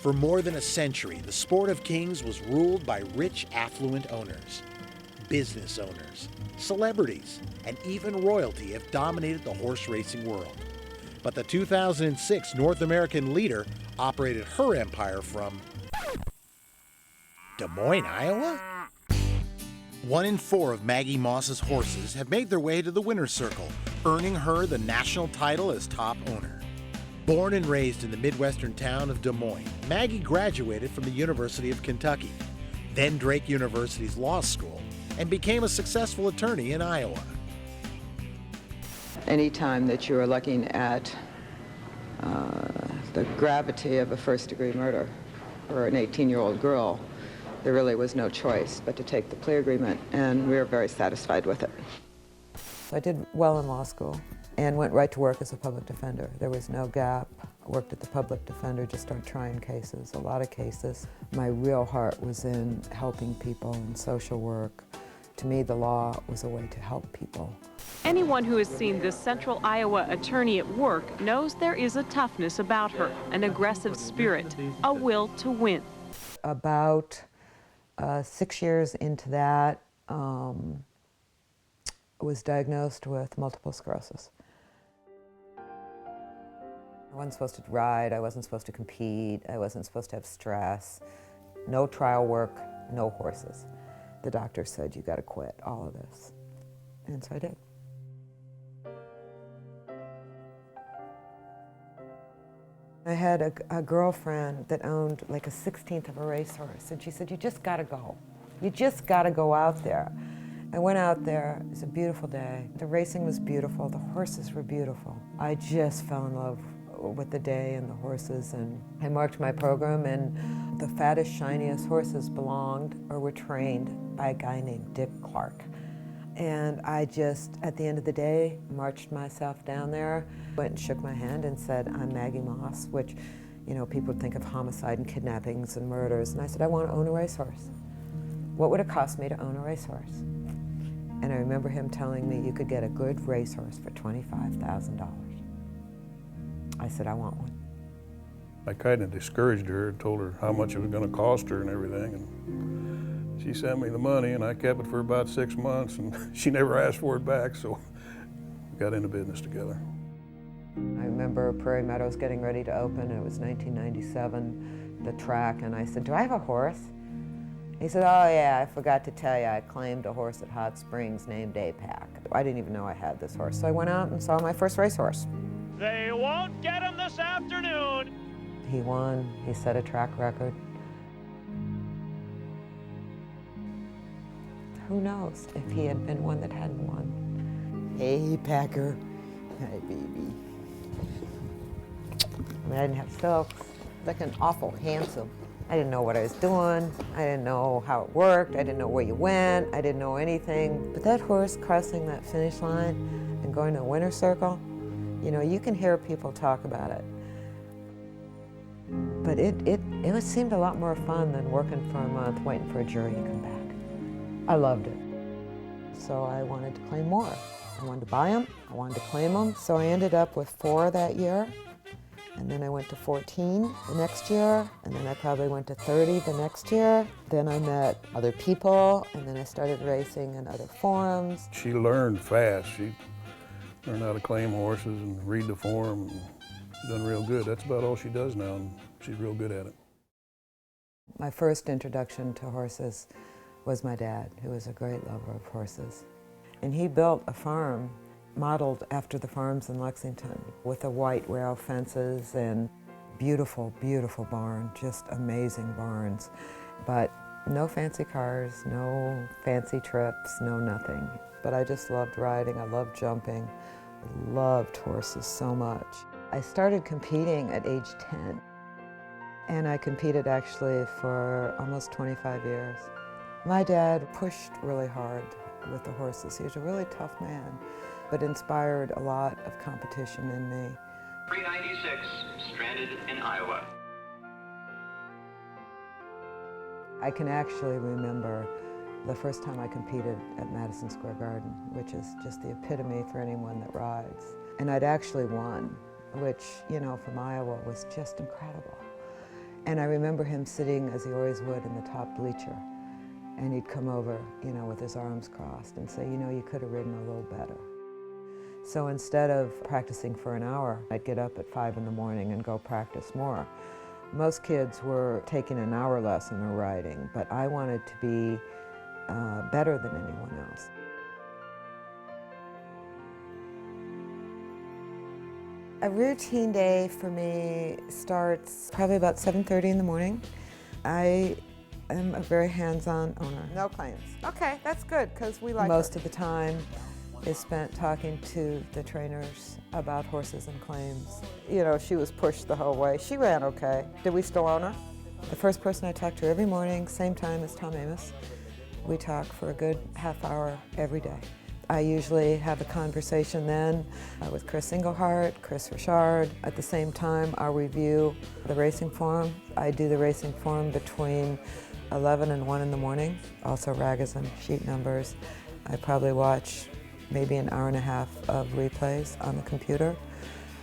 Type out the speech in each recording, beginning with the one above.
For more than a century, the sport of kings was ruled by rich, affluent owners. Business owners, celebrities, and even royalty have dominated the horse racing world. But the 2006 North American leader operated her empire from Des Moines, Iowa? 1 in 4 of Maggi Moss's horses have made their way to the winner's circle, earning her the national title as top owner. Born and raised in the Midwestern town of Des Moines, Maggi graduated from the University of Kentucky, then Drake University's law school, and became a successful attorney in Iowa. Anytime that you are looking at the gravity of a first-degree murder for an 18-year-old girl, there really was no choice but to take the plea agreement, and we were very satisfied with it. I did well in law school and went right to work as a public defender. There was no gap. I worked at the public defender, just started trying cases, a lot of cases. My real heart was in helping people in social work. To me, the law was a way to help people. Anyone who has seen this Central Iowa attorney at work knows there is a toughness about her, an aggressive spirit, a will to win. About 6 years into that, I was diagnosed with multiple sclerosis. I wasn't supposed to ride, I wasn't supposed to compete, I wasn't supposed to have stress, no trial work, no horses. The doctor said, you gotta quit all of this. And so I did. I had a girlfriend that owned like a 1/16 of a racehorse, and she said, you just gotta go. You just gotta go out there. I went out there, it was a beautiful day. The racing was beautiful, the horses were beautiful. I just fell in love with the day and the horses, and I marked my program, and the fattest, shiniest horses belonged or were trained by a guy named Dick Clark. And I just, at the end of the day, marched myself down there, went and shook my hand and said, I'm Maggi Moss, which, you know, people would think of homicide and kidnappings and murders. And I said, I want to own a racehorse. What would it cost me to own a racehorse? And I remember him telling me you could get a good racehorse for $25,000. I said, I want one. I kind of discouraged her and told her how much it was going to cost her and everything. And she sent me the money, and I kept it for about 6 months, and she never asked for it back, so we got into business together. I remember Prairie Meadows getting ready to open. It was 1997, the track, and I said, do I have a horse? He said, oh yeah, I forgot to tell you, I claimed a horse at Hot Springs named APAC. I didn't even know I had this horse, so I went out and saw my first racehorse. They won't get him this afternoon. He won, he set a track record. Who knows if he had been one that hadn't won. Hey, Packer. Hi, baby. I mean, I didn't have silks. Looking awful handsome. I didn't know what I was doing. I didn't know how it worked. I didn't know where you went. I didn't know anything. But that horse crossing that finish line and going to the winner's circle, you know, you can hear people talk about it. But it seemed a lot more fun than working for a month waiting for a jury to come back. I loved it. So I wanted to claim more. I wanted to buy them, I wanted to claim them. So I ended up with 4 that year. And then I went to 14 the next year. And then I probably went to 30 the next year. Then I met other people, and then I started racing in other forums. She learned fast. She learned how to claim horses and read the form, and done real good. That's about all she does now, and she's real good at it. My first introduction to horses was my dad, who was a great lover of horses. And he built a farm modeled after the farms in Lexington with the white rail fences and beautiful, beautiful barn, just amazing barns. But no fancy cars, no fancy trips, no nothing. But I just loved riding, I loved jumping, I loved horses so much. I started competing at age 10, and I competed actually for almost 25 years. My dad pushed really hard with the horses. He was a really tough man, but inspired a lot of competition in me. 396, stranded in Iowa. I can actually remember the first time I competed at Madison Square Garden, which is just the epitome for anyone that rides. And I'd actually won, which, you know, from Iowa was just incredible. And I remember him sitting, as he always would, in the top bleacher. And he'd come over, you know, with his arms crossed and say, you know, you could have ridden a little better. So instead of practicing for an hour, I'd get up at 5 in the morning and go practice more. Most kids were taking an hour lesson or riding, but I wanted to be better than anyone else. A routine day for me starts probably about 7:30 in the morning. I am a very hands-on owner. No claims. Okay, that's good, because we like most of the time is spent talking to the trainers about horses and claims. You know, she was pushed the whole way. She ran okay. Did we still own her? The first person I talk to every morning, same time as Tom Amos. We talk for a good half hour every day. I usually have a conversation then with Chris Engelhardt, Chris Richard. At the same time, I'll review the racing form. I do the racing form between 11 and 1 in the morning, also ragas and sheet numbers. I probably watch maybe an hour and a half of replays on the computer.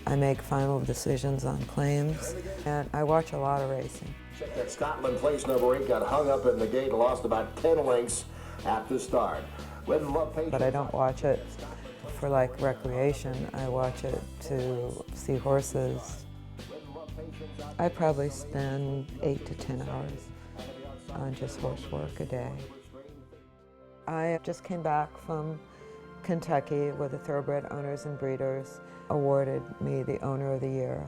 I make final decisions on claims, and I watch a lot of racing. Check that Scotland place number 8 got hung up in the gate and lost about 10 lengths at the start. But I don't watch it for like recreation. I watch it to see horses. I probably spend 8 to 10 hours on just horse work a day. I just came back from Kentucky where the Thoroughbred Owners and Breeders awarded me the Owner of the Year.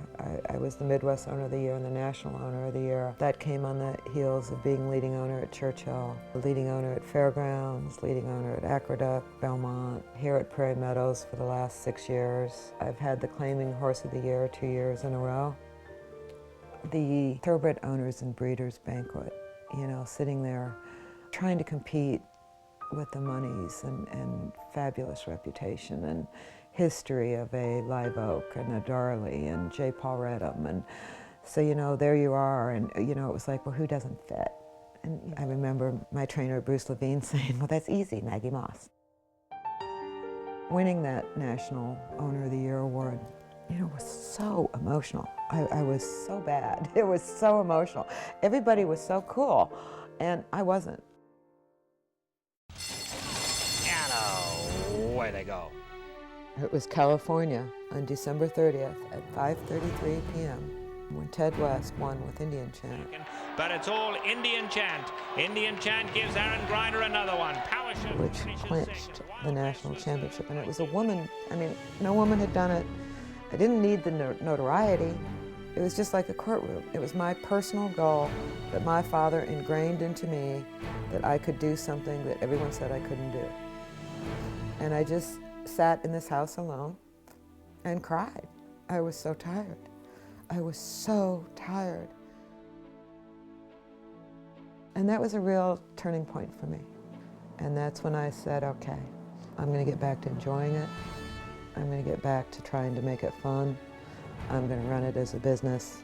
I was the Midwest Owner of the Year and the National Owner of the Year. That came on the heels of being leading owner at Churchill, leading owner at Fairgrounds, leading owner at Aqueduct, Belmont, here at Prairie Meadows for the last 6 years. I've had the Claiming Horse of the Year 2 years in a row. The Thoroughbred Owners and Breeders Banquet, you know, sitting there trying to compete with the monies and fabulous reputation and history of a Live Oak and a Darley and J. Paul Redham. And so, you know, there you are. And, you know, it was like, well, who doesn't fit? And I remember my trainer, Bruce Levine, saying, well, that's easy, Maggi Moss. Winning that National Owner of the Year award, you know, was so emotional. I was so bad. It was so emotional. Everybody was so cool, and I wasn't. And away they go. It was California on December 30th at 5:33 p.m. when Ted West won with Indian Chant. But it's all Indian Chant. Indian Chant gives Aaron Grinder another one. Power shot, Which clinched the national championship. And it was a woman, I mean, no woman had done it. I didn't need the notoriety. It was just like a courtroom. It was my personal goal that my father ingrained into me that I could do something that everyone said I couldn't do. And I just sat in this house alone and cried. I was so tired. I was so tired. And that was a real turning point for me. And that's when I said, okay, I'm going to get back to enjoying it. I'm going to get back to trying to make it fun. I'm going to run it as a business.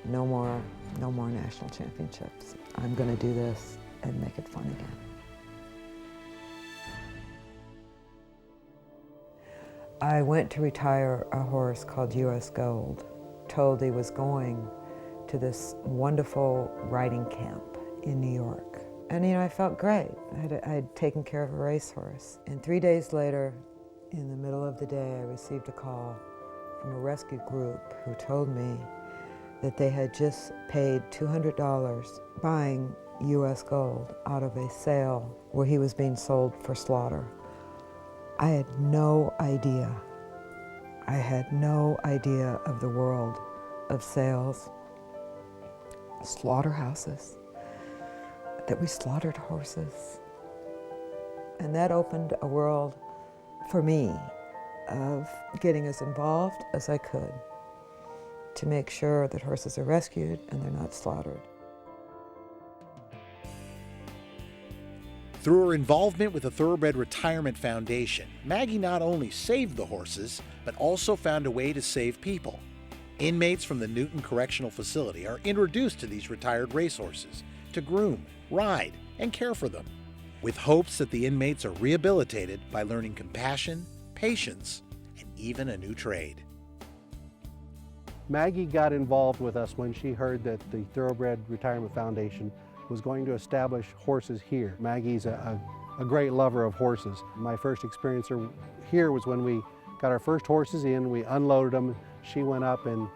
No more national championships. I'm going to do this and make it fun again. I went to retire a horse called U.S. Gold. Told he was going to this wonderful riding camp in New York. And, you know, I felt great. I had taken care of a racehorse. And 3 days later, in the middle of the day, I received a call from a rescue group who told me that they had just paid $200 buying U.S. Gold out of a sale where he was being sold for slaughter. I had no idea. I had no idea of the world of sales, slaughterhouses, that we slaughtered horses. And that opened a world for me of getting as involved as I could to make sure that horses are rescued and they're not slaughtered. Through her involvement with the Thoroughbred Retirement Foundation, Maggie not only saved the horses, but also found a way to save people. Inmates from the Newton Correctional Facility are introduced to these retired racehorses to groom, ride, and care for them, with hopes that the inmates are rehabilitated by learning compassion, patience, and even a new trade. Maggie got involved with us when she heard that the Thoroughbred Retirement Foundation was going to establish horses here. Maggie's a great lover of horses. My first experience here was when we got our first horses in, we unloaded them. She went up and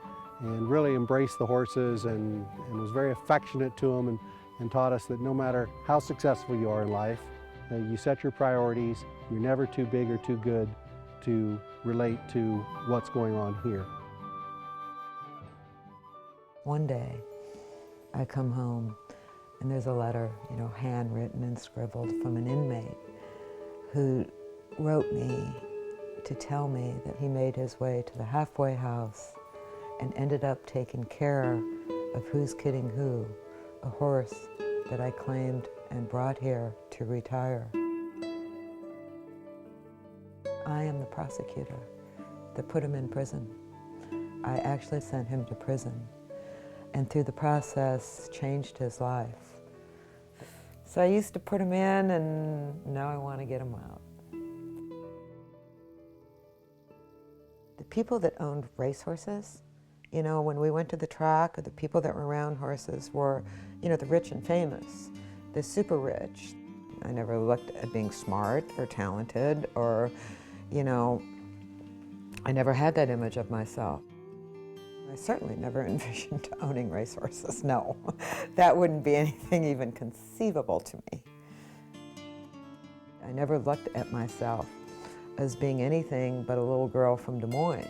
really embraced the horses and was very affectionate to them and taught us that no matter how successful you are in life, you set your priorities. You're never too big or too good to relate to what's going on here. One day, I come home and there's a letter, handwritten and scribbled from an inmate who wrote me to tell me that he made his way to the halfway house and ended up taking care of Who's Kidding Who, a horse that I claimed and brought here to retire. I am the prosecutor that put him in prison. I actually sent him to prison, and through the process changed his life. So I used to put him in, and now I want to get him out. The people that owned racehorses, when we went to the track, or the people that were around horses were, the rich and famous, the super rich. I never looked at being smart or talented or, I never had that image of myself. I certainly never envisioned owning racehorses, no. That wouldn't be anything even conceivable to me. I never looked at myself as being anything but a little girl from Des Moines.